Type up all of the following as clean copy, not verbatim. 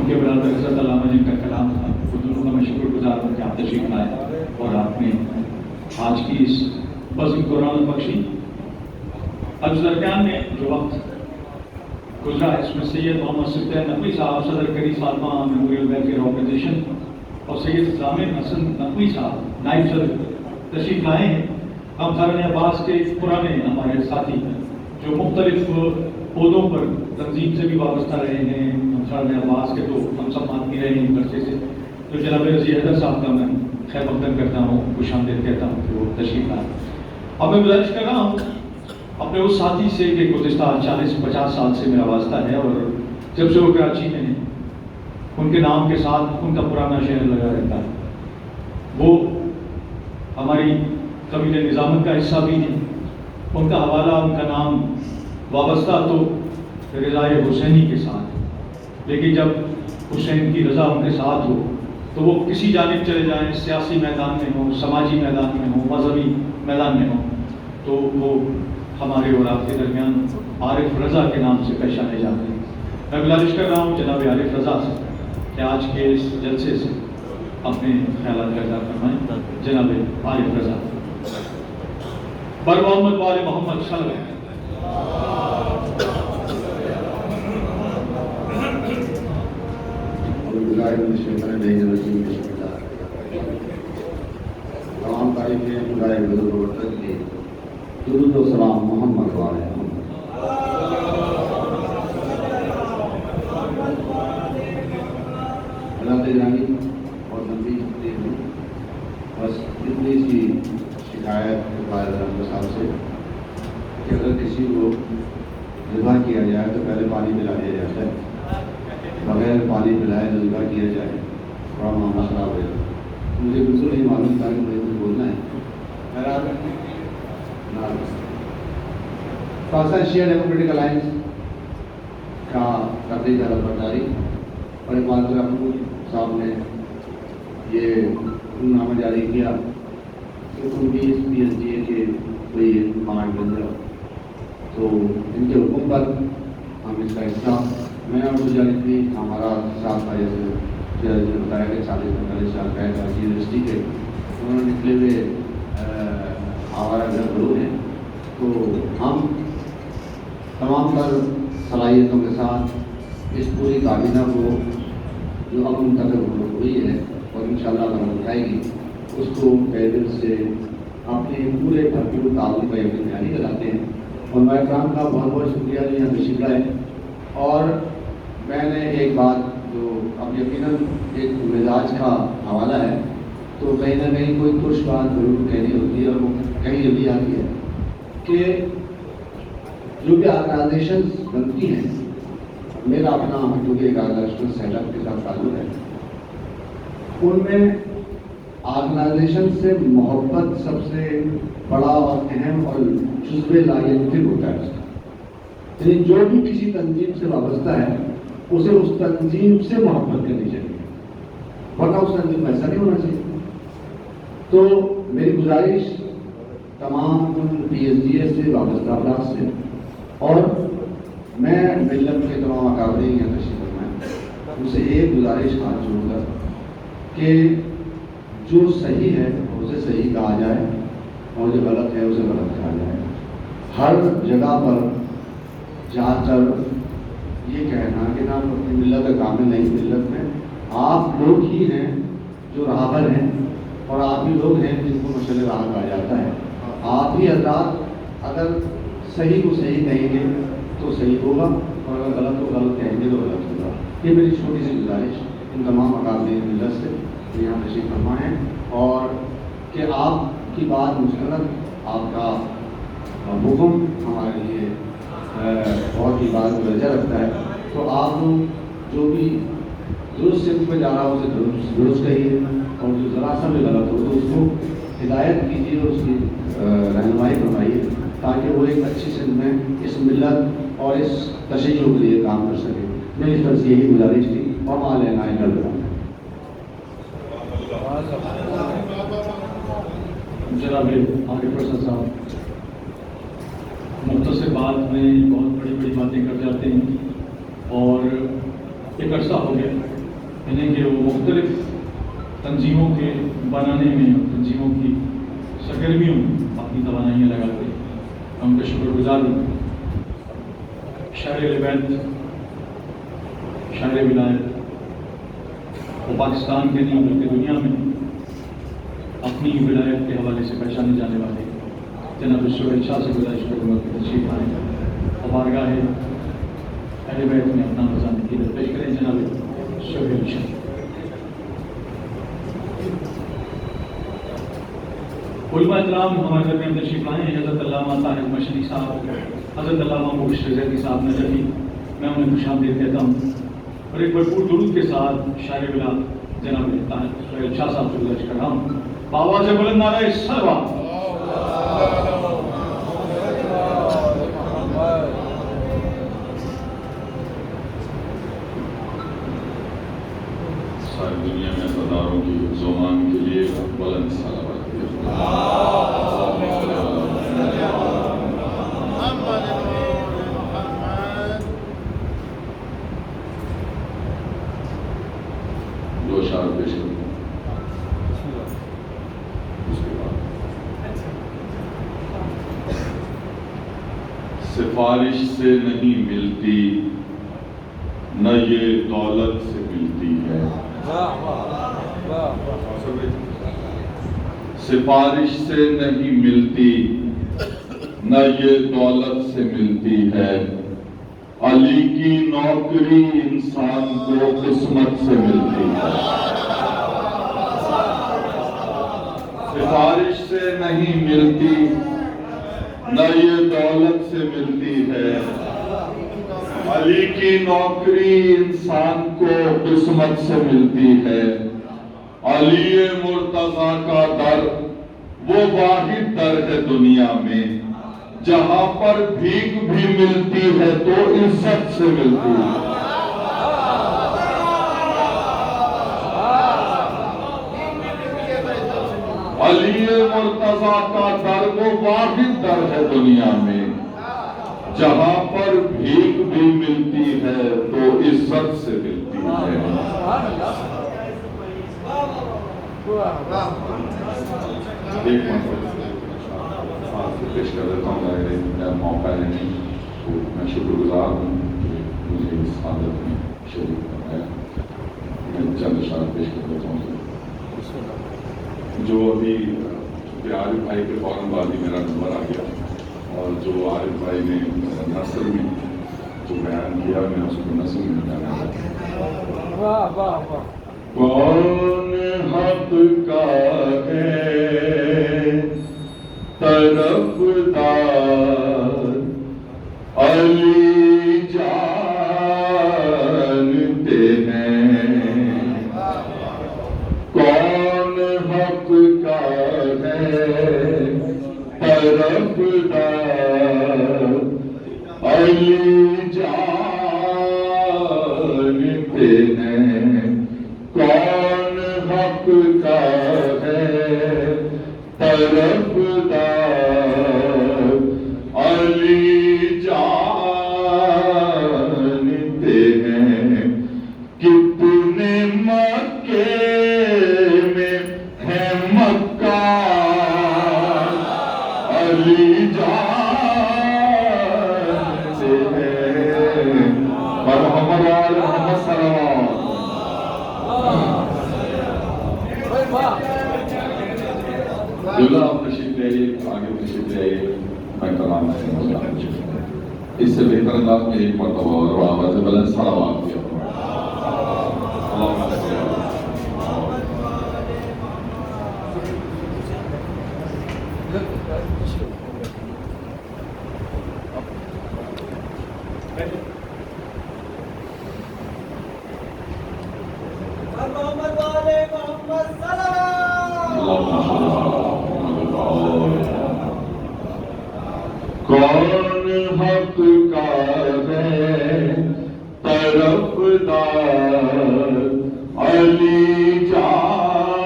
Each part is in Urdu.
ان کے برادر حضرت علامہ جن کا کلام تھا، وہ دونوں کا میں شکر گزار ہوں کہ آپ تشریف لائے اور آپ نے آج کی اس بزم قرآن بخشی۔ اب درمیان میں جو وقت گزرا ہے اس میں سید محمد صفدہ نقوی صاحب صدر کری فاطمہ میموریل ویلفیئر آرگنائزیشن اور سید ضامن حسن نقوی صاحب نائب صدر تشریف لائے ہیں۔ ہم خانہ عباس کے پرانے ہمارے ساتھی جو مختلف عہدوں پر تنظیم سے بھی وابستہ رہے ہیں، ہم خانہ عباس کے تو ہم سب مانتے رہے ہیں عرصے سے، تو جناب رضی حیدر صاحب کا میں خیر مقدم کرتا ہوں، خوش آمدید کہتا ہوں کہ وہ تشریف لائے۔ اب میں گزارش کر رہا ہوں اپنے اس ساتھی سے کہ گزشتہ 40-50 سال سے میرا واسطہ ہے، اور جب سے وہ کراچی میں ہیں ان کے نام کے ساتھ ان کا پرانا شہر لگا رہتا ہے۔ وہ ہماری قبیلہ نظامت کا حصہ بھی ہیں، ان کا حوالہ، ان کا نام وابستہ تو رضائے حسینی کے ساتھ ہے، لیکن جب حسین کی رضا ان کے ساتھ ہو تو وہ کسی جانب چلے جائیں، سیاسی میدان میں ہوں، سماجی میدان میں ہوں، مذہبی میدان میں ہوں، تو وہ ہمارے اور آپ کے درمیان عارف رضا کے نام سے پہچانے جاتے ہیں۔ میں گزارش کر رہا ہوں جناب عارف رضا سے کہ آج کے اس جلسے سے اپنے خیالات کا اظہار فرمائیں۔ جناب عارف رضا۔ بر محمد وال محمد صلی اللہ علیہ وسلم۔ تمام تعریفیں خدائے بزرگ و برتر کے درود و سلام محمد والے محمد۔ حضرت گرامی اور تنظیم کے بس اتنی سی شکایت صاحب سے کہ اگر کسی کو ذبح کیا جائے تو پہلے پانی پلا دیا جاتا ہے، بغیر پانی پلائے جو ذبح کیا جائے تھوڑا معاملہ خراب ہو جاتا ہے۔ مجھے بالکل نہیں معلوم تھا کہ مجھے کچھ بولنا ہے۔ پاکستان شیعہ ڈیموکریٹک الائنس کا تقریر کا ربط جاری اور اقبال محمود صاحب نے یہ نامہ جاری کیا کہ 19 PSGA کے کوئی کمانڈ بن جاؤ، تو ان کے حکم پر ہم اس کا حصہ، میں نے اردو جاری تھی ہمارا صاحب کا جیسے بتایا کہ 40-45 سال پہلے یونیورسٹی کے انہوں نے نکلے ہوئے آوارہ گھر گروہ ہیں، تو ہم تمام تر صلاحیتوں کے ساتھ اس پوری کابینہ کو جو اب منتخب ہوئی ہے اور انشاءاللہ برکت اٹھائے گی، اس کو دل سے اپنے پورے بھرپور تعاون کا یقین دہانی کراتے ہیں۔ اور میں کرام کا بہت بہت شکریہ جو یہاں تشریف لائے۔ اور میں نے ایک بات جو اب یقیناً ایک مزاج کا حوالہ ہے، تو کہیں نہ کہیں کوئی خوش بات ضرور کہنی ہوتی ہے، اور وہ کہیں یہ بھی آتی ہے کہ جو بھی آرگنائزیشنز بنتی ہیں، میرا اپنا جو کہ ایک آرگنائزیشنل سیٹ اپ کے ساتھ تعلق ہے، ان میں آرگنائزیشن سے محبت سب سے بڑا اور اہم اور جزو لائق ہوتا ہے اس کا، یعنی جو بھی کسی تنظیم سے وابستہ ہے اسے اس تنظیم سے محبت کرنی چاہیے، ورنہ اس تنظیم میں ایسا نہیں ہونا چاہیے۔ تو میری گزارش تمام PSGA سے وابستہ افراد سے، اور میں ملت کے تمام اکابرین یا تشریف فرمائیں ان سے ایک گزارش ہاتھ جوڑ کر کہ جو صحیح ہے اسے صحیح کہا جائے اور جو غلط ہے اسے غلط کہا جائے۔ ہر جگہ پر جا کر یہ کہنا کہ نا اپنی ملت کامل نہیں، ملت میں آپ لوگ ہی ہیں جو راہبر ہیں، اور آپ ہی لوگ ہیں جن کو مشعل راہ کہا جاتا ہے۔ آپ ہی حضرات اگر صحیح کو صحیح کہیں گے تو صحیح ہوگا، اور اگر غلط کو غلط کہیں گے تو غلط ہوگا۔ یہ میری چھوٹی سی گزارش ان تمام اکابرین ملت سے یہاں تشریف فرما ہے، اور کہ آپ کی بات مستند، آپ کا حکم ہمارے لیے بہت ہی بات درجہ رکھتا ہے۔ تو آپ لوگ جو بھی درست سمت میں جا رہا ہو اسے درست کہیے، اور جو ذرا سا بھی غلط ہو تو اس کو ہدایت کیجیے اور اس کی رہنمائی فرمائیے، تاکہ وہ ایک اچھی سمت میں اس ملت اور اس تشیع کے لیے کام کر سکے۔ میں اس طرح سے یہی گزارش تھی، اور ماں لینا ہے کر دوں۔ جناب عارف رضا صاحب مختصر بات میں بہت بڑی بڑی باتیں کر جاتے ہیں، اور ایک عرصہ ہو گیا یعنی کہ وہ مختلف تنظیموں کے بنانے میں، تنظیموں کی سرگرمیوں میں اپنی توانائیاں لگاتے ہیں. ہم کا شکر گزار ہوں. شہر بیت، شہر ولایت وہ پاکستان کے نہیں بلکہ دنیا میں اپنی ولایت کے حوالے سے پہچانے جانے والے جناب سہیل شاہ سے گزارش کروں گا کہ تشریف آئیں اور بارگاہ اہل بیت میں اپنا مضامین کی پیش کریں. جناب سہیل شاہ. علماء اکرام ہمارے درمیان تشریف لائے ہیں. حضرت علامہ طاہر مشری صاحب، حضرت علامہ مبشر زیدی صاحب نجفی، میں انہیں خوش آمدید کہتا ہوں اور ایک بھرپور درود کے ساتھ شاعر ولایت جناب طاہر سہیل شاہ صاحب سے گزارش کر رہا ہوں. بآواز بلند نعرہ صلوات. ساری دنیا میں عزاداروں کی زمان کے لیے بلند صلوات. دو اشعار پیش کروں اس کے بعد سفارش سے نہیں ملتی نہ یہ دولت سے ملتی ہے. سفارش سے نہیں ملتی نہ یہ دولت سے ملتی ہے. علی کی نوکری انسان کو قسمت سے ملتی ہے. سفارش سے نہیں ملتی نہ یہ دولت سے ملتی ہے. علی کی نوکری انسان کو قسمت سے ملتی ہے. علی مرتضیٰ کا در وہ واحد در ہے دنیا میں جہاں پر بھیک بھی ملتی ہے تو عزت سے ملتی ہے. علی مرتضیٰ کا در وہ واحد در ہے دنیا میں جہاں پر بھیک بھی ملتی ہے تو عزت سے ملتی ہے. ایک پیش کر دیتا ہوں. میرا موقع ہے نہیں تو میں شکر گزار ہوں کہ مجھے اس عادت میں شریک کروایا. میں چند اشعار پیش کر دیتا ہوں جو ابھی عارف بھائی کے فوراً بعد ہی میرا نمبر آ گیا اور جو عارف بھائی نے نثر میں جو بیان کیا میں اس کو نثر میں بیان کیا. کون حق کا ہے طرفدار علی جانتے ہیں. کون حق کا ہے طرفدار علی جانتے ہیں. کون حق کا ہے طرفدار علی جانتے ہیں. کتنے مکے میں ہے مکار علی جانتے ہیں. اور محمد صلوات. آپ تشریف لے آئیے، آگے تشریف لے آئیے. میں کلام سے اس سے بہتر انداز میں ایک مرتبہ اور آواز بلند صلوات دیا. کون حق کا ہے طرفدار علی جانتے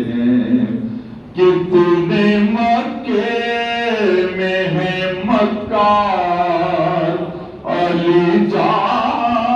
ہیں. کتنے مکے میں ہے مکار علی جانتے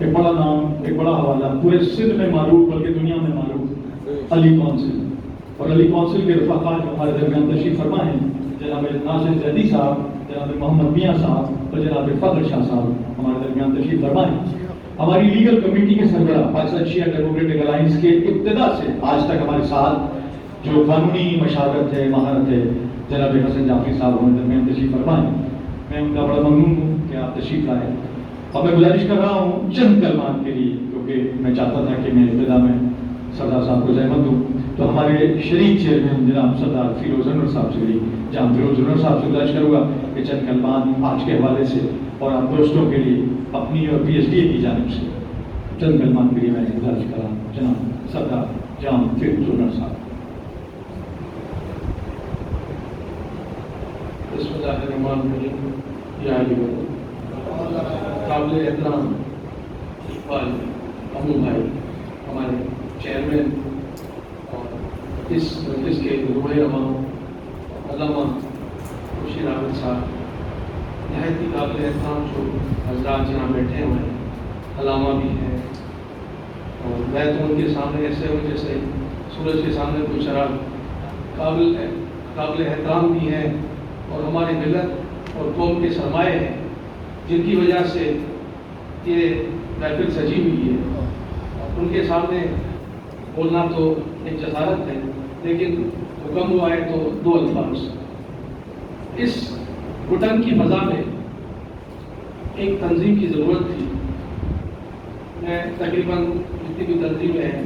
ایک بڑا نام، ایک بڑا حوالہ، پورے سندھ میں معروف بلکہ دنیا میں معروف، علی کونسل. اور علی کونسل کے رفقا جو ہمارے درمیان تشریف فرما ہیں، جناب ناصر زیدی صاحب، جناب محمد میاں صاحب اور جناب فضل شاہ صاحب ہمارے درمیان تشریف فرما ہیں. ہماری لیگل کمیٹی کے سربراہ پاکستان شیعہ ڈیموکریٹک الائنس کے ابتدا سے آج تک ہمارے ساتھ جو قانونی مشاورت ہے، مہارت ہے، جناب حسن جعفری صاحب ہمارے درمیان تشریف فرما ہیں. میں ان کا بڑا ممنون ہوں کہ آپ تشریف لائے. اور میں گزارش کر رہا ہوں چند کلمات کے لیے، کیونکہ میں چاہتا تھا کہ میں ابتدا میں سردار صاحب کو زحمت دوں. تو ہمارے شریک چیئرمین جناب سردار فیروز انور صاحب سے جہاں فیروز انور صاحب سے گزارش کروں گا کہ چند کلمات آج کے حوالے سے اور آپ دوستوں کے لیے اپنی اور پی ایچ ڈی کی جانب سے چند کلمات کے لیے میں گزارش کر رہا ہوں. جناب سردار جام فیروز انور صاحب. بسم اللہ الرحمن الرحیم. یا قابل احترام اقبال امو بھائی، ہمارے چیئرمین، اور اس مجلس کے روح رواں علامہ خورشید احمد صاحب، نہایت ہی قابل احترام جو حضرات یہاں بیٹھے ہوئے ہیں، علامہ بھی ہیں، اور میں تو ان کے سامنے ایسے ہوں جیسے سورج کے سامنے کوئی چراغ. قابل احترام بھی ہیں اور ہماری ملت اور قوم کے سرمایہ ہیں، جن کی وجہ سے یہ محفل سجی ہوئی ہے. ان کے سامنے بولنا تو ایک جسارت ہے، لیکن حکم ہوا ہے تو دو الفاظ. اس گھٹن کی فضا میں ایک تنظیم کی ضرورت تھی. میں تقریباً جتنی بھی تنظیمیں ہیں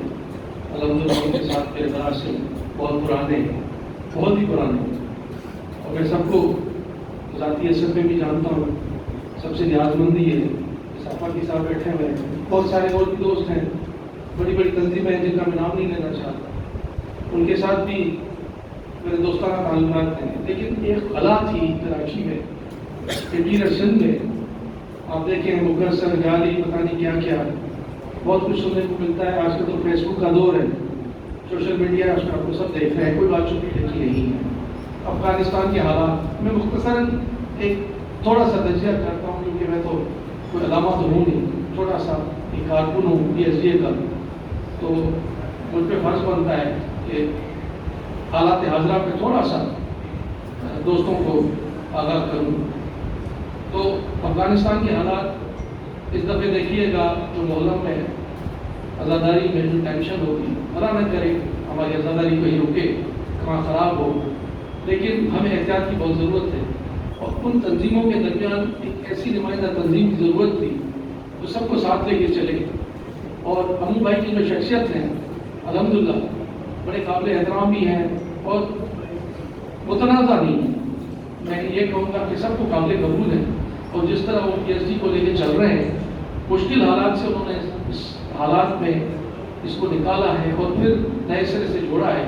الحمدللہ ان کے ساتھ میرے برابر سے بہت پرانے ہیں، بہت ہی پرانے ہیں، اور میں سب کو ذاتی حیثیت میں بھی جانتا ہوں. سب سے نیاز مندی ہے صفا کے ساتھ بیٹھے ہوئے ہیں. بہت سارے اور بھی دوست ہیں، بڑی بڑی تنظیمیں ہیں جن کا میں نام نہیں لینا چاہتا، ان کے ساتھ بھی میرے دوستانہ تعلقات ہیں. لیکن ایک خلا تھی کراچی میں، انٹیریئر سندھ میں. آپ دیکھیں مقرر گالی پتہ نہیں کیا کیا، بہت کچھ سننے کو ملتا ہے. آج کل تو فیس بک کا دور ہے، سوشل میڈیا اس کا آپ کو سب دیکھ رہے ہیں، کوئی بات چھپی ڈھکی نہیں ہے. افغانستان کے حالات میں مختصراً ایک تھوڑا سا تجزیہ کرتا ہوں، کیونکہ میں تو کوئی علامہ تو ہوں نہیں، چھوٹا سا ایک کارکن ہوں پی ایس ڈی کا. تو مجھ پہ فرض بنتا ہے کہ حالات حاضرہ پہ تھوڑا سا دوستوں کو آگاہ کروں. تو افغانستان کے حالات اس دفعہ دیکھیے گا، جو محرم میں عزاداری میں جو ٹینشن ہوگی، اللہ نہ کرے ہماری عزاداری کہیں رکے، کہاں خراب ہو، لیکن ہمیں احتیاط کی بہت ضرورت ہے. اور ان تنظیموں کے درمیان ایک ایسی نمائندہ تنظیم کی ضرورت تھی جو سب کو ساتھ لے کے چلے. اور امو بھائی کی جو شخصیت ہیں الحمدللہ بڑے قابل احترام بھی ہیں اور متنازع نہیں ہیں. میں یہ کہوں گا کہ سب کو قابل قبول ہے، اور جس طرح وہ پی ایچ ڈی کو لے کے چل رہے ہیں، مشکل حالات سے انہوں نے اس حالات میں اس کو نکالا ہے اور پھر نئے سرے سے جوڑا ہے.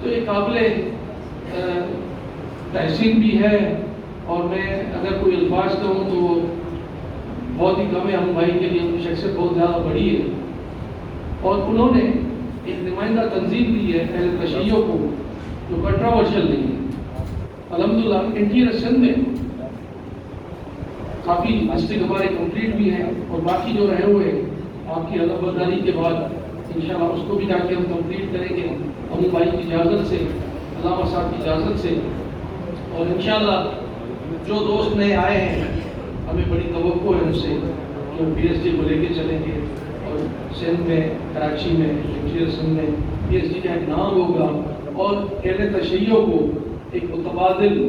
تو یہ قابل تحسین بھی ہے. اور میں اگر کوئی الفاظ کہوں تو وہ بہت ہی کم ہے. ہم بھائی کے لیے ان کی شخصیت بہت زیادہ بڑی ہے، اور انہوں نے ایک نمائندہ تنظیم دی ہے اہل تشیعوں کو جو کنٹراورشل نہیں ہے. الحمدللہ انٹیریئر سندھ میں کافی ڈسٹرکٹ ہمارے کمپلیٹ بھی ہیں، اور باقی جو رہے ہوئے آپ کی علم برداری کے بعد انشاءاللہ اس کو بھی جا کے ہم کمپلیٹ کریں گے امو بھائی کی اجازت سے، علامہ صاحب کی اجازت سے. اور انشاءاللہ جو دوست نئے آئے ہیں ہمیں بڑی توقع ہے ان سے کہ وہ پی ایچ ڈی کو لے کے چلیں گے، اور سندھ میں، کراچی میں، انٹیریئر سندھ میں پی ایچ ڈی کا ایک نام ہوگا، اور اہل تشیعوں کو ایک متبادل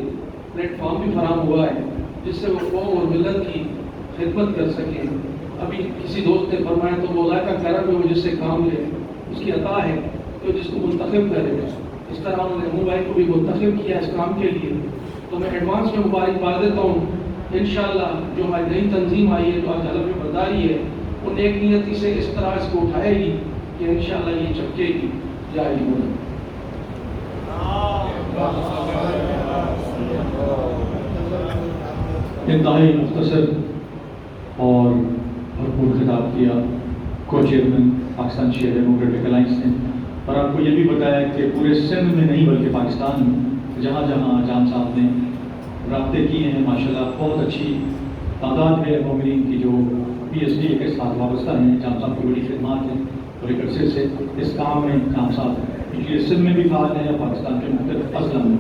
پلیٹ فارم بھی فراہم ہوا ہے جس سے وہ قوم اور ملت کی خدمت کر سکیں. ابھی کسی دوست نے فرمایا تو مولا کا کرم ہے وہ جس سے کام لے، اس کی عطا ہے تو جس کو منتخب کرے. اس طرح انہوں نے امو بھائی کو بھی منتخب کیا اس کام کے لیے. تو میں ایڈوانس میں مبارکباد دیتا ہوں. انشاءاللہ جو ہماری نئی تنظیم آئی ہے تو آج علم برداری ہے، ان ایک نیتی سے اس طرح اس کو اٹھائے گی کہ انشاءاللہ یہ چپکے گی. جائے گی. انتہائی مختصر اور بھرپور خطاب کیا کو چیئرمین پاکستان شیعہ ڈیموکریٹک الائنس نے، اور آپ کو یہ بھی بتایا کہ پورے سندھ میں نہیں بلکہ پاکستان میں جہاں جہاں جان صاحب نے رابطے کیے ہیں ماشاءاللہ بہت اچھی تعداد ہے مومنین کی جو PSDA کے ساتھ وابستہ ہیں. جام صاحب کی بڑی خدمات ہیں اور ایک عرصے سے اس کام میں جام صاحب پچھلے سندھ میں بھی فعال ہیں یا پاکستان کے مختلف اضلاع میں.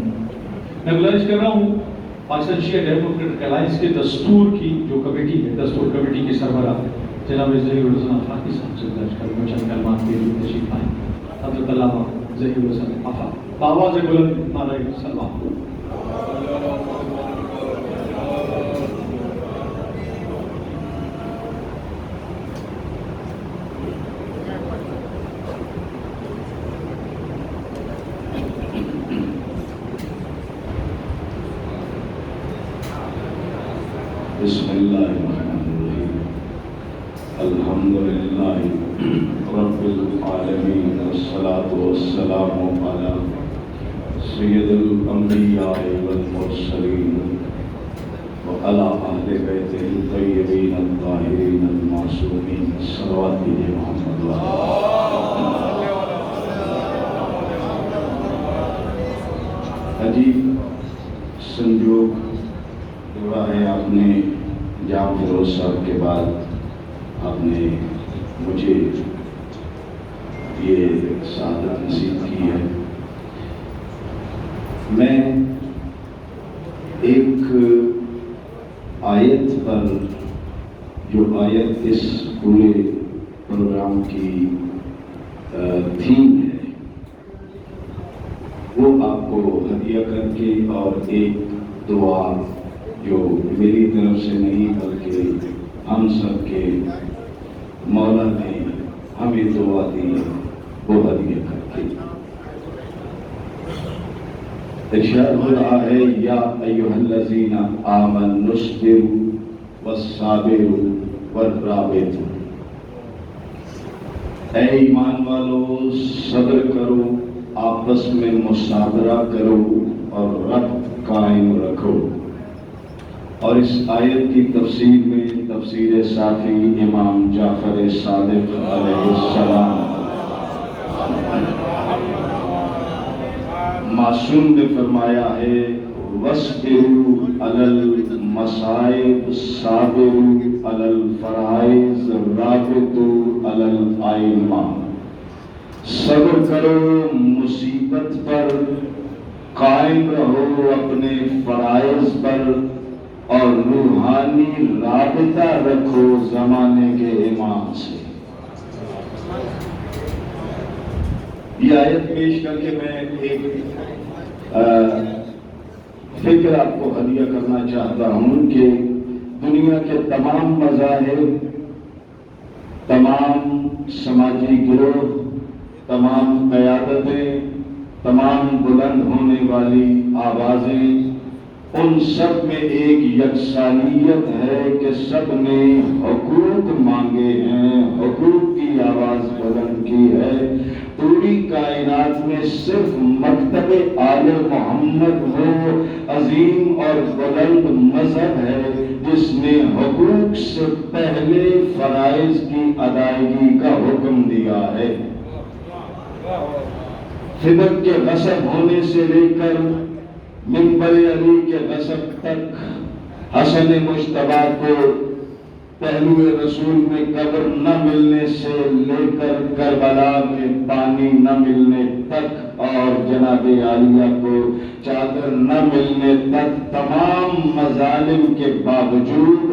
میں گزارش کر رہا ہوں پاکستان شیعہ ڈیموکریٹک الائنس کے دستور کی جو کمیٹی ہے، دستور کمیٹی کے سربراہ جناب ظہیر الحسن آفاقی صاحب سے گزارش کروں گا چند کلمات کے لیے تشریف لائیں. حضرت علامہ ظہیر الحسن آفاقی بآواز بلند نعرہ سلام. بسم اللہ الرحمن الرحیم. الحمد للہ رب العالمین والصلاة والسلام علی سید الانبیاء والمرسلین وعلی اہل بیتہ الطیبین الطاہرین المعصومین. صلوات کیجئے محمد عجیب سنجوگ ہوا ہے. آپ نے جام فیروز صاحب کے بعد آپ نے مجھے یہ سعادت نصیب کی ہے. میں ایک آیت پر جو آیت اس پورے پروگرام کی تھیم ہے وہ آپ کو ہدیہ کر کے اور ایک دعا جو میری طرف سے نہیں بلکہ ہم سب کے مولا نے ہمیں دعا دی وہ ہدیہ کر کے ارشاد ہو رہا ہے یا ایھا الذین آمنوا اصبروا والصابروا والرابطوا. اے ایمان والو صبر کرو، آپس میں مصابرہ کرو اور ربط قائم رکھو. اور اس آیت کی تفسیر میں تفسیر صافی امام جعفر صادق علیہ السلام معصوم نے فرمایا ہے وَاصْبِرُوا عَلَى الْمَصَائِبِ صَابِرُوا عَلَى الْفَرَائِضِ رَابِطُوا عَلَى الْأَئِمَّةِ. صبر کرو مصیبت پر، قائم رہو اپنے فرائض پر اور روحانی رابطہ رکھو زمانے کے امام سے. یہ آیت پیش کر کے میں ایک فکر آپ کو ہدیہ کرنا چاہتا ہوں کہ دنیا کے تمام مذاہب، تمام سماجی گروہ، تمام قیادتیں، تمام بلند ہونے والی آوازیں، ان سب میں ایک یکسانیت ہے کہ سب نے حقوق مانگے ہیں، حقوق کی آواز بلند کی ہے. پوری کائنات میں صرف مکتب آل محمد وہ عظیم اور بلند مذہب ہے جس نے حقوق سے پہلے فرائض کی ادائیگی کا حکم دیا ہے. فدق کے غصب ہونے سے لے کر منبر علی کے غصب تک، حسن مجتبیٰ کو پہلو رسول میں قبر نہ ملنے سے لے کر کربلا میں پانی نہ ملنے تک اور جناب عالیہ کو چادر نہ ملنے تک، تمام مظالم کے باوجود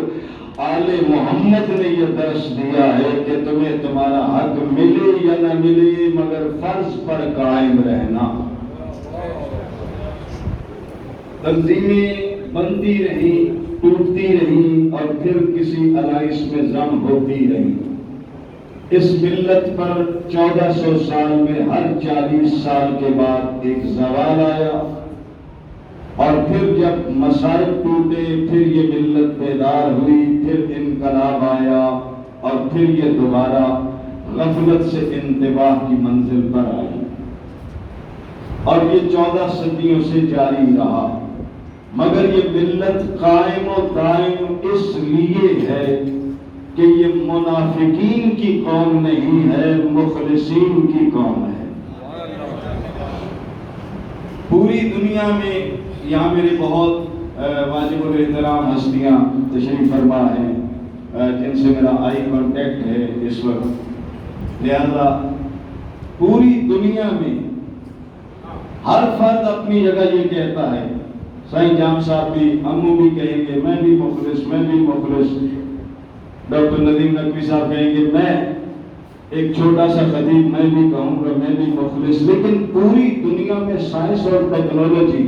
آل محمد نے یہ درس دیا ہے کہ تمہیں تمہارا حق ملے یا نہ ملے مگر فرض پر قائم رہنا. تنظیمیں بنتی رہیں، ٹوٹتی رہیں اور پھر کسی الائنس میں ضم ہوتی رہیں. اس ملت پر 1400 سال میں ہر 40 سال کے بعد ایک زوال آیا اور پھر جب مصائب ٹوٹے پھر یہ ملت بیدار ہوئی، پھر انقلاب آیا اور پھر یہ دوبارہ غفلت سے انتباہ کی منزل پر آئی اور یہ 14 صدیوں سے جاری رہا. مگر یہ ملت قائم و دائم اس لیے ہے کہ یہ منافقین کی قوم نہیں ہے، مخلصین کی قوم ہے. پوری دنیا میں یہاں میرے بہت واجب الاحترام ہستیاں تشریف فرما ہیں. جن سے میرا آئی کانٹیکٹ ہے اس وقت، لہذا پوری دنیا میں ہر فرد اپنی جگہ یہ کہتا ہے، سائیں جام صاحب بھی، امو بھی کہیں گے میں بھی مخلص، میں بھی مخلص، ڈاکٹر ندیم نقوی صاحب کہیں گے میں ایک چھوٹا سا خطیب میں بھی کہوں گا میں بھی مخلص، لیکن پوری دنیا میں سائنس اور ٹیکنالوجی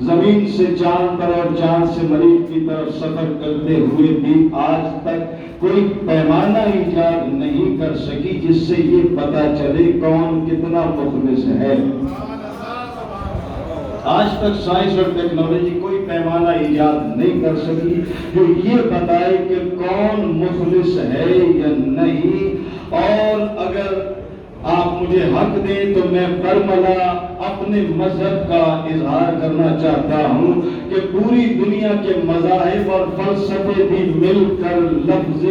زمین سے چاند پر اور چاند سے مریخ کی طرف سفر کرتے ہوئے بھی آج تک کوئی پیمانہ ایجاد نہیں کر سکی جس سے یہ پتا چلے کون کتنا مخلص ہے۔ آج تک سائنس اور ٹیکنالوجی کوئی پیمانہ ایجاد نہیں کر سکی جو یہ بتائے کہ کون مخلص ہے یا نہیں۔ اور اگر آپ مجھے حق دیں تو میں برملا اپنے مذہب کا اظہار کرنا چاہتا ہوں کہ پوری دنیا کے مذاہب اور فلسفے بھی مل کر لفظ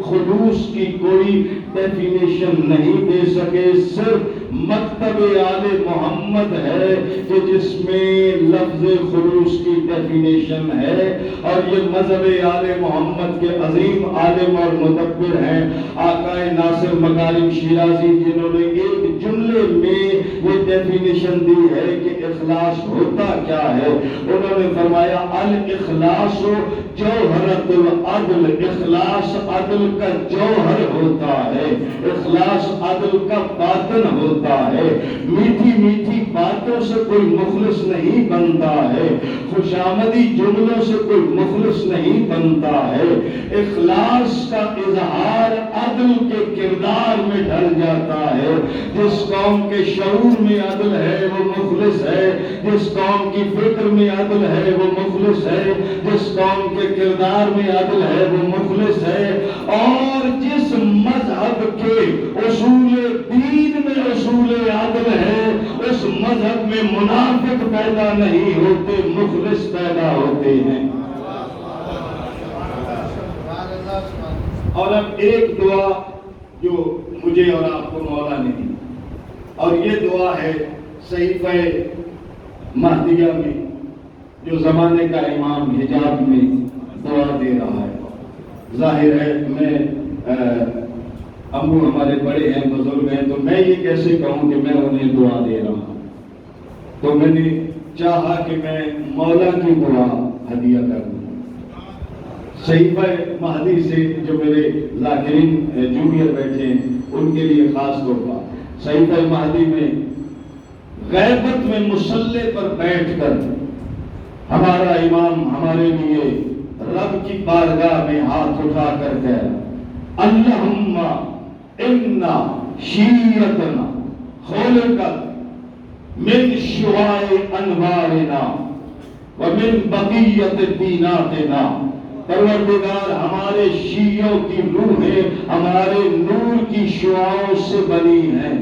خلوص کی کوئی ڈیفینیشن نہیں دے سکے، صرف مکتب آل محمد ہے کہ جس میں لفظ خلوص کی ڈیفینیشن ہے، اور یہ مذہب آل محمد کے عظیم عالم اور مدبر ہیں آقا ناصر مکارم شیرازی، جنہوں نے ایک جملے میں یہ ڈیفینیشن دی ہے کہ اخلاص ہوتا کیا ہے۔ انہوں نے فرمایا الاخلاص جوہرۃ العدل، اخلاص عدل کا جوہر ہوتا ہے، اخلاص عدل کا باطن ہوتا ہے۔ میٹھی میٹھی باتوں سے کوئی مخلص نہیں بنتا ہے، خوشامدی جملوں سے کوئی مخلص نہیں بنتا ہے۔ اخلاص کا اظہار عدل کے کردار میں ڈھل جاتا ہے۔ جس قوم کے شعور میں عدل ہے وہ مخلص ہے، جس قوم کی فکر میں عدل ہے وہ مخلص ہے، جس قوم کے کردار میں عدل ہے وہ مخلص ہے۔ اور جس مذہب کے اصول دین میں اصول عدل ہے اس مذہب میں منافق پیدا نہیں ہوتے، مخلص پیدا ہوتے ہیں۔ اور اب ایک دعا جو مجھے اور آپ کو مولا نے دی، اور یہ دعا ہے صحیفہ مہدیہ میں جو زمانے کا امام حجاب میں دعا دے رہا ہے۔ ظاہر ہے میں ابو ہمارے بڑے ہیں، بزرگ ہیں، تو میں یہ کیسے کہوں کہ میں انہیں دعا دے رہا ہوں؟ تو میں نے چاہا کہ میں مولا کی دعا ہدیہ کر دوں۔ صحیفہ مہدی سے جو میرے ذاکرین جونیئر بیٹھے ہیں ان کے لیے خاص تحفہ، صحیفہ مہدی میں غیبت میں مصلی پر بیٹھ کر ہمارا امام ہمارے لیے رب کی بارگاہ میں ہاتھ اٹھا کر کہہ اللہم انا شیعتنا خلقت من شعاع انوارنا ومن بقیت دیناتنا، پروردگار ہمارے شیعوں کی روحیں ہمارے نور کی شعاعوں سے بنی ہیں،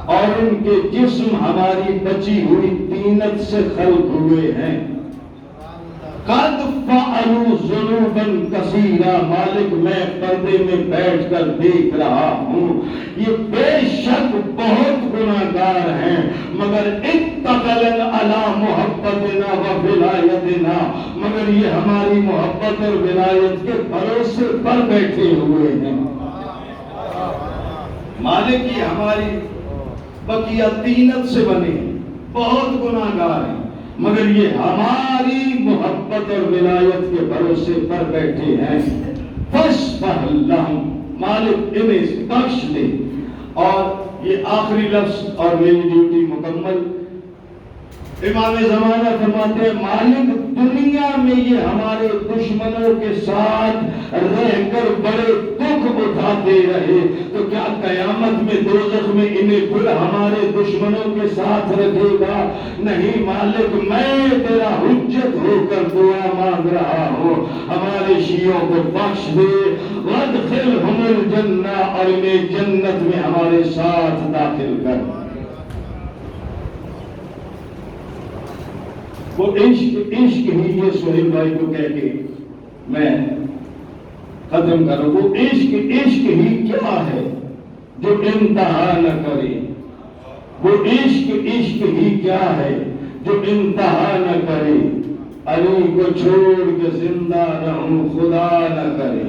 اور ان کے جسم ہماری بچی ہوئی دینت سے خلق ہوئے ہیں۔ قد فعلوا ذنوبا کثیرا، مالک میں پردے میں بیٹھ کر دیکھ رہا ہوں یہ بے شک بہت گناہگار ہیں، مگر اتقلن علی محبتنا و ولایتنا، مگر یہ ہماری محبت اور ولایت کے بھروسے پر بیٹھے ہوئے ہیں۔ مالک یہ ہماری بقیہ دینت سے بنے، بہت گناہگار ہیں، مگر یہ ہماری محبت اور ولایت کے بھروسے پر بیٹھے ہیں۔ فاصفح لہم، مالک انہیں بخش دے۔ اور یہ آخری لفظ اور میری ڈیوٹی مکمل۔ امام زمانہ فرماتے ہیں مالک دنیا میں یہ ہمارے دشمنوں کے ساتھ رہ کر بڑے دکھ اٹھاتے رہے، تو کیا قیامت میں دوزخ میں انہیں پھر ہمارے دشمنوں کے ساتھ رکھے گا؟ نہیں مالک، میں تیرا حجت ہو کر دعا مانگ رہا ہوں، ہمارے شیعوں کو بخش دے، وادخلہم الجنہ، اور انہیں جنت میں ہمارے ساتھ داخل کر۔ وہ عشق ہی، یہ سہیل بھائی کو کہہ کے میں ختم کروں، وہ عشق ہی کیا ہے جو انتہا نہ کرے، وہ عشق ہی کیا ہے جو انتہا نہ کرے، علی کو چھوڑ کے زندہ رہوں خدا نہ کرے۔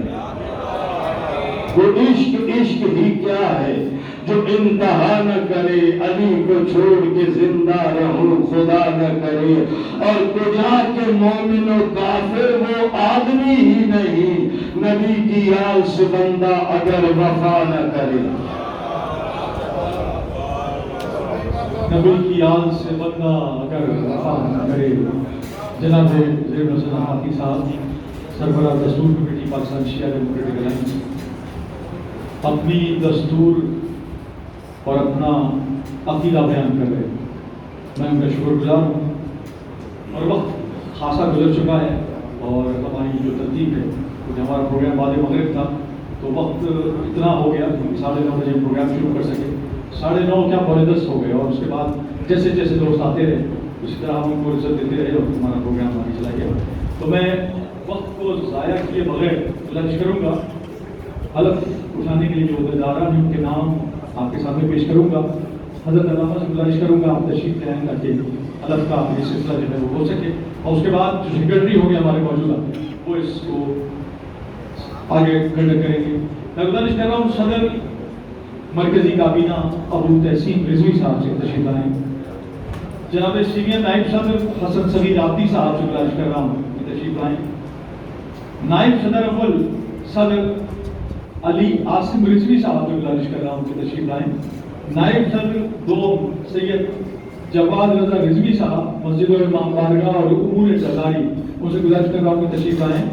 وہ عشق ہی کیا ہے جو انتہا نہ کرے، علی کو چھوڑ کے زندہ رہوں خدا نہ کرے، اور کجا کے مومن و کافر وہ آدمی ہی نہیں، نبی کی یاد سے بندہ اگر وفا نہ کرے۔ نبی کی یاد سے بندہ اگر وفا نہ کرے۔ جناب زیر حسن حافی صاحب سربراہ دستور کمیٹی پاکستان شیعہ ڈیموکریٹک الائنس اپنی دستور اور اپنا عقیدہ بیان کر رہے ہیں، میں ان کا شکر گزار ہوں، اور وقت خاصا گزر چکا ہے اور ہماری جو ترتیب ہے کیونکہ ہمارا پروگرام بعد مغرب تھا تو وقت اتنا ہو گیا کہ 9:30 بجے پروگرام شروع کر سکے، 9:30 کیا 9:45 ہو گئے، اور اس کے بعد جیسے جیسے دوست آتے رہے اسی طرح ہم ان کو عزت دیتے رہے اور ہمارا پروگرام آگے چلا گیا۔ تو میں وقت کو ضائع کیے بغیر لنچ کروں گا، حلف اٹھانے کے لیے جو عہدیداران ہیں ان کے نام آپ کے سامنے پیش کروں گا۔ حضرت علامہ سے گزارش کروں گا آپ تشریف لے آئیں تاکہ حلف کا یہ سلسلہ جو ہے وہ ہو سکے، اور اس کے بعد جو سیکرٹری ہوں گے ہمارے موجودہ وہ اس کو آگے کنڈکٹ کریں گے۔ میں گزارش کر رہا ہوں صدر مرکزی کابینہ ابو تحسین رضوی صاحب سے تشریف لائیں، جناب سینئر نائب صدر حسن صغیر عابدی صاحب سے گزارش کر رہا ہوں کہ تشریف لائیں، نائب صدر اول صدر علی عاصم رضوی صاحب سے گزارش کر رہا ہوں کہ تشریف لائیں، نائب صدر دوم سید جواد رضا رضوی صاحب مسجد الامام بارگاہ اور امور سرداری ان سے گزارش کر رہا ہوں کہ تشریف لائیں،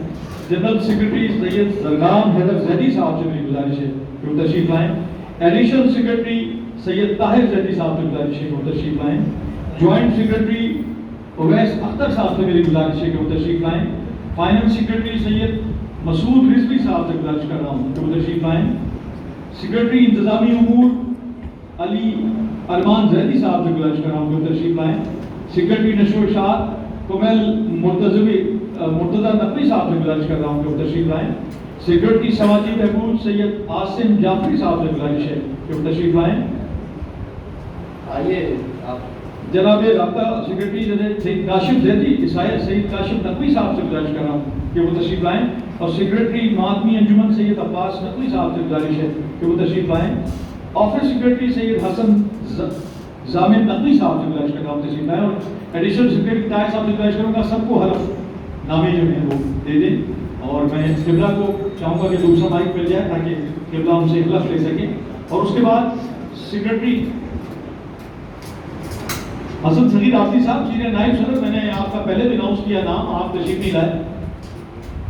جنرل سیکرٹری سید زرگام حیدر زیدی صاحب سے میری گزارش ہے کہ وہ تشریف لائیں، ایڈیشنل سیکرٹری سید طاہر زیدی صاحب سے گزارش ہے کہ وہ تشریف لائیں، جوائنٹ سیکرٹری اویس اختر صاحب سے میری گزارش ہے کہ وہ تشریف لائیں، فائننس سیکرٹری سید مسعود رضوی صاحب سے گزارش کر رہا ہوں کہ وہ تشریف لائیں، سیکرٹری انتظامی امور علی ارمان زیدی صاحب سے گزارش کر رہا ہوں کہ وہ تشریف لائیں، سیکرٹری نشر و اشاعت کومیل مرتضی نقوی صاحب سے گزارش کر رہا ہوں کہ وہ تشریف لائیں، سیکرٹری سماجی بہبود سید عاصم جعفری صاحب سے گزارش ہے کہ وہ تشریف لائیں، آئیے جناب رابطہ سیکرٹری سید کاشف زیدی سید کاشف نقوی صاحب سے گزارش کر رہا ہوں کہ وہ تشریف لائیں، اور سیکرٹری ماتمی انجمن سید عباس نقوی صاحب سے گزارش ہے کہ وہ تشریف لائیں، آفس سیکرٹری سید حسن زامن نقوی صاحب سے گزارش کر رہا ہوں تشریف لائیں، اور ایڈیشنل سیکرٹری طاہر صاحب سے گزارش کروں گا سب کو حلف نامے جو ہیں وہ دے دیں، اور میں قبلہ کو چاہوں گا کہ دوسرا مائک مل جائے تاکہ قبلہ ہم سے حلف لے سکیں، اور اس کے بعد سیکرٹری حسن صغیر عابدی صاحب سینئر نائب صدر، میں نے آپ کا پہلے بھی اناؤنس کیا نام، آپ تشریف نہیں لائے،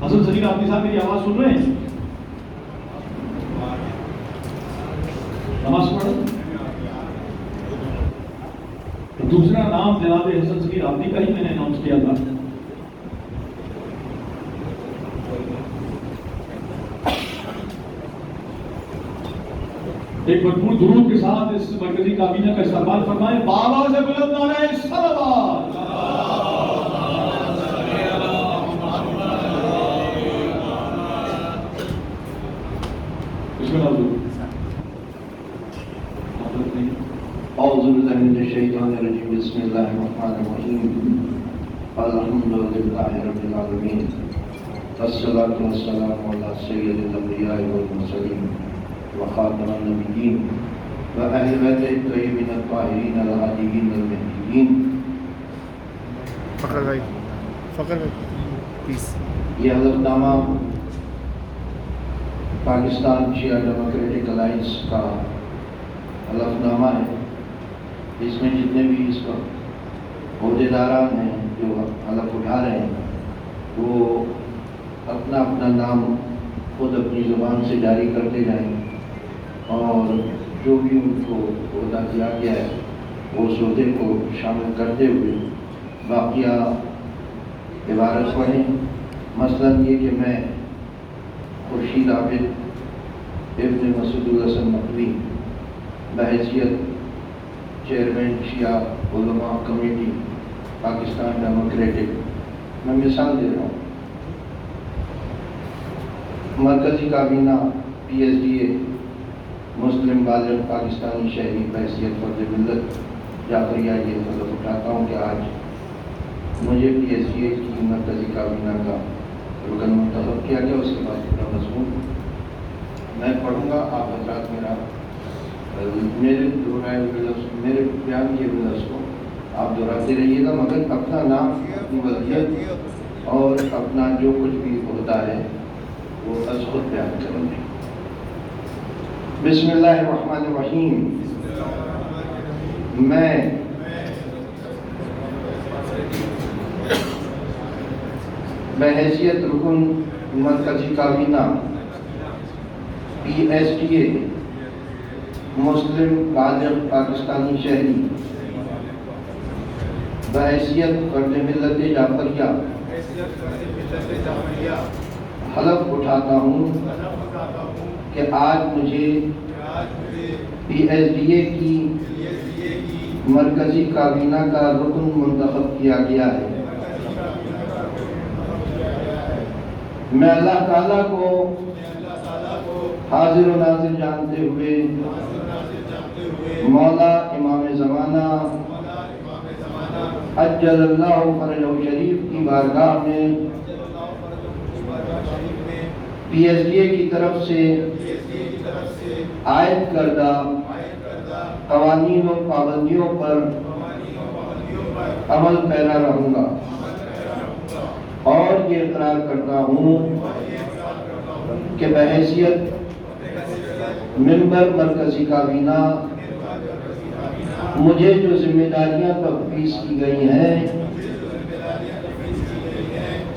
حسن صغیر عابدی صاحب میری آواز سن رہے ہیں؟ نماز پڑھو۔ دوسرا نام جناب حسن صغیر عابدی کا ہی میں نے اناؤنس کیا تھا، ایک مضبوط درود کے ساتھ اس مرکزی کابینہ کا استقبال فرمائیں، بابا سے بلند نعرہ صلوات۔ اعوذ باللہ من الشیطان الرجیم، بسم اللہ الرحمن الرحیم، الحمدللہ رب العالمین، والصلاة والسلام علی سید الانبیاء والمرسلین وخاتم النبیین واہل بیت الطیبین الطاہرین الہادیین المہدیین۔ فخر بھائی پیس۔ یہ حلف نامہ پاکستان شیعہ ڈیموکریٹک الائنس کا حلف نامہ ہے، اس میں جتنے بھی اس وقت عہدیداران ہیں جو حلف اٹھا رہے ہیں وہ اپنا اپنا نام خود اپنی زبان سے جاری کرتے جائیں، اور جو بھی ان کو عہدہ دیا گیا ہے وہ اس عہدے کو شامل کرتے ہوئے باقیہ عبارت پڑھیں، مثلاً یہ کہ میں خورشید عابد ابن مسعود الحسن نقوی بحیثیت چیئرمین شیعہ علماء کمیٹی پاکستان ڈیموکریٹک، میں مثال دے رہا ہوں، مرکزی کابینہ پی ایس ڈی اے مسلم بالغ پاکستانی شہری بحیثیت فرد ملت جعفریہ یہ حلف اٹھاتا ہوں کہ آج مجھے پی ایس ڈی اے کی مرکزی کابینہ کا رکن منتخب کیا گیا، اس کے بعد پورا مضمون میں پڑھوں گا، آپ حضرات میرے دہرائے ہوئے لفظ، میرے بیان کیے ہوئے لفظ کو آپ دہراتے رہیے گا، مگر اپنا نام، اپنی وضعیت اور اپنا جو کچھ بھی ہوتا ہے وہ از خود بیان کریں گے۔ بسم اللہ الرحمن الرحیم۔ میں بحیثیت رکن مرکزی کابینہ PSTA مسلم بالغ پاکستانی شہری بحیثیت فرد ملت جعفریہ حلف اٹھاتا ہوں کہ آج مجھے PSTA کی مرکزی کابینہ کا رکن منتخب کیا گیا ہے۔ میں اللہ تعالیٰ کو حاضر و ناظر جانتے ہوئے مولا امام زمانہ عجل اللہ فرجہ شریف کی بارگاہ میں PSTA کی طرف سے عائد کردہ قوانین و پابندیوں پر عمل پیرا رہوں گا، اور یہ اقرار کرتا ہوں کہ بحیثیت ممبر مرکزی کابینہ مجھے جو ذمہ داریاں تفویض کی گئی ہیں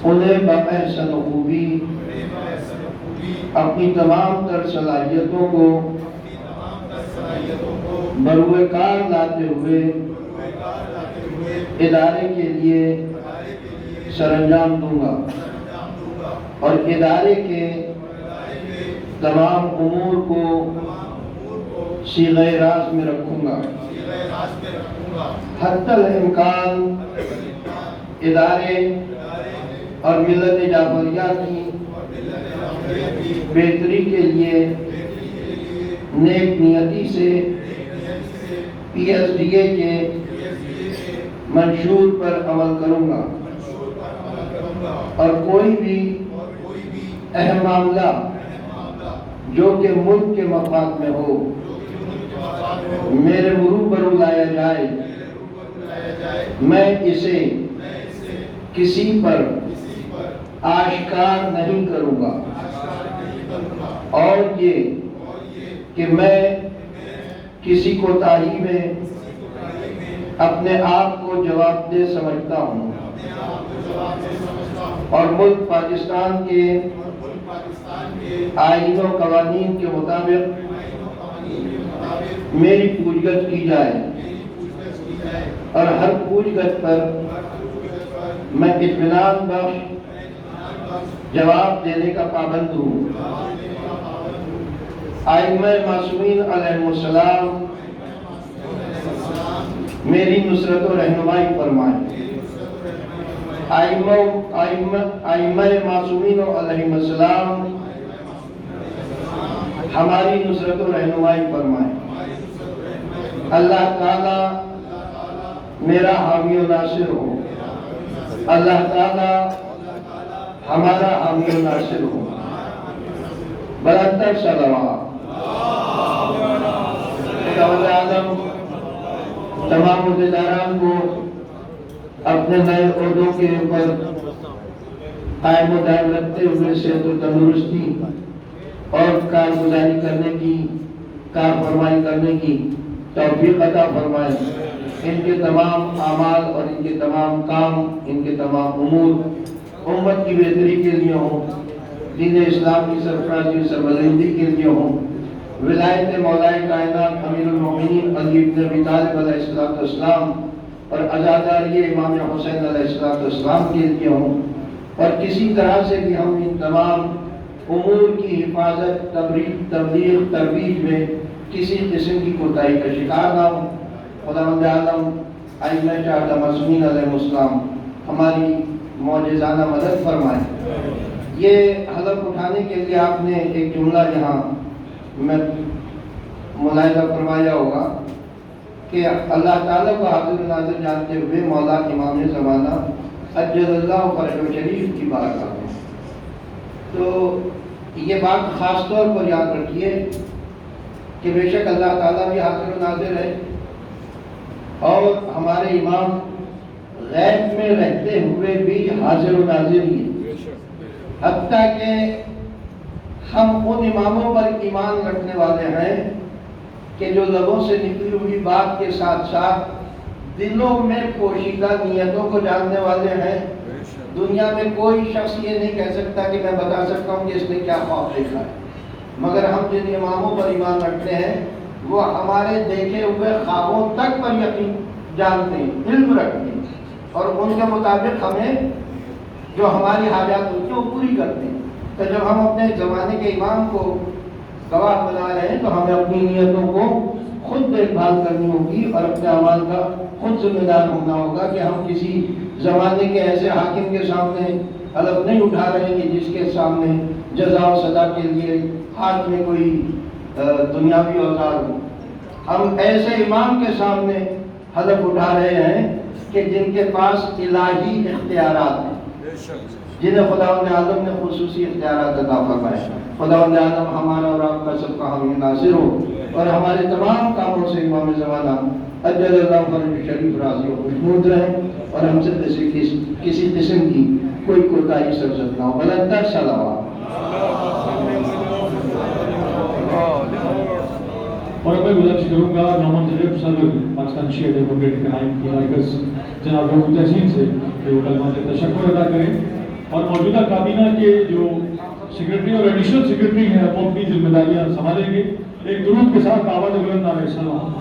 انہیں بأحسن خوبی اپنی تمام تر صلاحیتوں کو بروئے کار لاتے ہوئے ادارے کے لیے سر انجام دوں گا، اور ادارے کے تمام امور کو صیغہ راز میں رکھوں گا۔ حتی الامکان ادارے اور ملت جعفریہ کی بہتری کے لیے نیک نیتی سے PSTA کے منشور پر عمل کروں گا، اور کوئی بھی اہم معاملہ جو کہ ملک کے مفاد میں ہو میرے روبرو لایا جائے، میں اسے کسی پر آشکار نہیں کروں گا، اور یہ کہ میں کسی کوتاہی میں اپنے آپ کو جواب دہ سمجھتا ہوں، اور ملک پاکستان کے آئین و قوانین کے مطابق میری پوچھ گچھ کی جائے، اور ہر پوچھ گچھ پر میں اطمینان بخش جواب دینے کا پابند ہوں۔ ائمہ معصومین علیہ السلام میری نصرت و رہنمائی فرمائیں۔ ائمہ معصومین علیہ السلام ہماری نصرت و رہنمائی فرمائیں۔ اللہ تعالیٰ میرا حامی و ناصر ہو، اللہ تعالیٰ ہمارا حامی و ناصر ہو۔ برتر صلوات۔ خداوند عالم تمام عہدیداران کو اپنے نئے عہدوں کے اوپر قائم و دائم رکھتے ہوئے صحت و تندرستی اور کارگزاری کرنے کی، کار فرمائی کرنے کی توفیق عطا فرمائے۔ ان کے تمام اعمال اور ان کے تمام کام، ان کے تمام امور امت کی بہتری کے لیے ہوں، دین اسلام کی سرفرازی و سربلندی کے لیے ہوں، ولایت مولائے کائنات امیر المومنین علی بن ابی طالب علیہ السلام اور عزاداری امام حسین علیہ السلام کے لیے ہوں، اور کسی طرح سے بھی ہم ان تمام امور کی حفاظت، تبلیغ، ترویج میں کسی قسم کی کوتاہی کا شکار نہ ہوں۔ خداوند عالم ائمہ چہارہ معصومین علیہ السلام ہماری معجزانہ مدد فرمائے۔ یہ حلف اٹھانے کے لیے آپ نے ایک جملہ یہاں میں ملاحظہ فرمایا ہوگا کہ اللہ تعالیٰ کو حاضر ناظر جانتے ہوئے مولا امام زمانہ عجل اللہ فرجہ شریف کی بارگاہ میں، تو یہ بات خاص طور پر یاد رکھیے کہ بے شک اللہ تعالیٰ بھی حاضر و ناظر ہے، اور ہمارے امام غیب میں رہتے ہوئے بھی حاضر و ناظر ہی ہیں، حتیٰ کہ ہم ان اماموں پر ایمان رکھنے والے ہیں کہ جو لبوں سے نکلی ہوئی بات کے ساتھ ساتھ دلوں میں پوشیدہ نیتوں کو جاننے والے ہیں۔ دنیا میں کوئی شخص یہ نہیں کہہ سکتا کہ میں بتا سکتا ہوں کہ اس نے کیا خواب دیکھا ہے، مگر ہم جن اماموں پر ایمان رکھتے ہیں وہ ہمارے دیکھے ہوئے خوابوں تک پر یقین جانتے ہیں، علم رکھتے ہیں، اور ان کے مطابق ہمیں جو ہماری حاجات ہوتی ہیں وہ پوری کرتے ہیں۔ تو جب ہم اپنے زمانے کے امام کو گواہ بنا رہے ہیں تو ہمیں اپنی نیتوں کو خود دیکھ بھال کرنی ہوگی اور اپنے اعمال کا خود ذمہ دار ہونا ہوگا کہ ہم کسی زمانے کے ایسے حاکم کے سامنے حلف نہیں اٹھا رہے کہ جس کے سامنے جزا و سزا کے لیے ہاتھ میں کوئی دنیاوی اوزار ہو۔ ہم ایسے امام کے سامنے حلف اٹھا رہے ہیں کہ جن کے پاس الہی اختیارات ہیں، جنہیں خداوند عالم نے خصوصی اختیارات عطا فرمائے۔ خداوند عالم ہمارا اور آپ کا سب کا حامی ناصر ہو، اور ہمارے تمام کاموں سے امام زمانہ اجل اللہ فرج شریف راضی و خوشنود رہے، اور ہم سے کسی قسم کی کوئی کوتاہی سرزد نہ ہو۔ بلندر صلوات۔ اور اب میں گزارش کروں گا نعمان ظریف صدر پاکستان شیعہ ڈیموکریٹک الائنس کی مرکز جناب محمود تحسین سے کہ وہ کلمات تشکر ادا کریں، اور موجودہ کابینہ کے جو سیکرٹری اور ایڈیشنل سیکرٹری ہیں وہ اپنی ذمہ داریاں سنبھالیں گے۔ ایک درود کے ساتھ آواز بلند نعرہ سلام۔